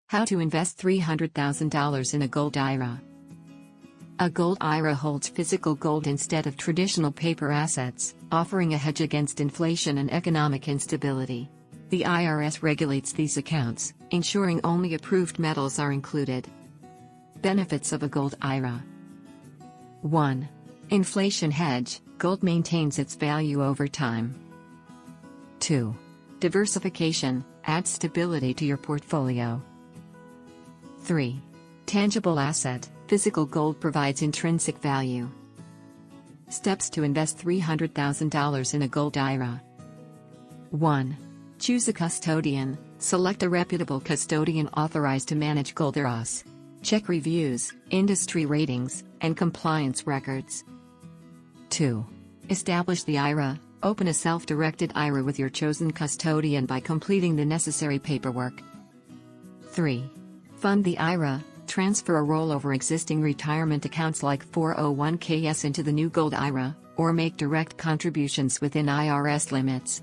How to invest $300,000 in a gold IRA. A gold IRA holds physical gold instead of traditional paper assets, offering a hedge against inflation and economic instability. The IRS regulates these accounts, ensuring only approved metals are included. Benefits of a gold IRA. 1. Inflation hedge, gold maintains its value over time. 2. Diversification, adds stability to your portfolio. 3. Tangible asset, physical gold provides intrinsic value. Steps to invest $300,000 in a gold IRA. 1. Choose a custodian, select a reputable custodian authorized to manage gold IRAs. Check reviews, industry ratings, and compliance records. 2. Establish the IRA, open a self-directed IRA with your chosen custodian by completing the necessary paperwork. 3. Fund the IRA, transfer or roll over existing retirement accounts like 401ks into the new gold IRA, or make direct contributions within IRS limits.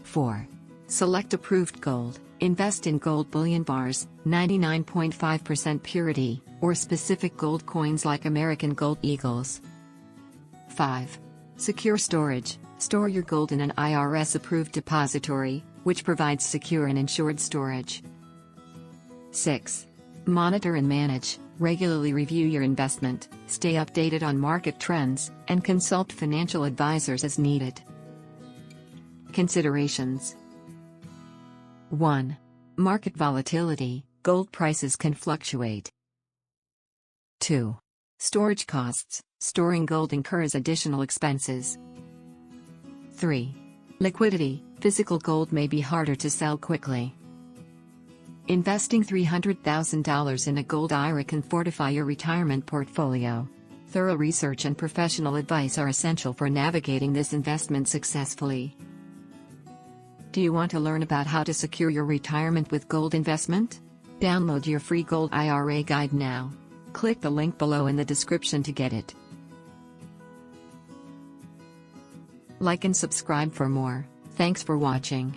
4. Select approved gold, invest in gold bullion bars, 99.5% purity, or specific gold coins like American Gold Eagles. 5. Secure storage, store your gold in an IRS-approved depository, which provides secure and insured storage. 6. Monitor and manage, regularly review your investment, stay updated on market trends, and consult financial advisors as needed. Considerations. 1. Market volatility, gold prices can fluctuate. 2. Storage costs, storing gold incurs additional expenses. 3. Liquidity, physical gold may be harder to sell quickly. Investing $300,000 in a gold IRA can fortify your retirement portfolio. Thorough research and professional advice are essential for navigating this investment successfully. Do you want to learn about how to secure your retirement with gold investment? Download your free gold IRA guide now. Click the link below in the description to get it. Like and subscribe for more. Thanks for watching.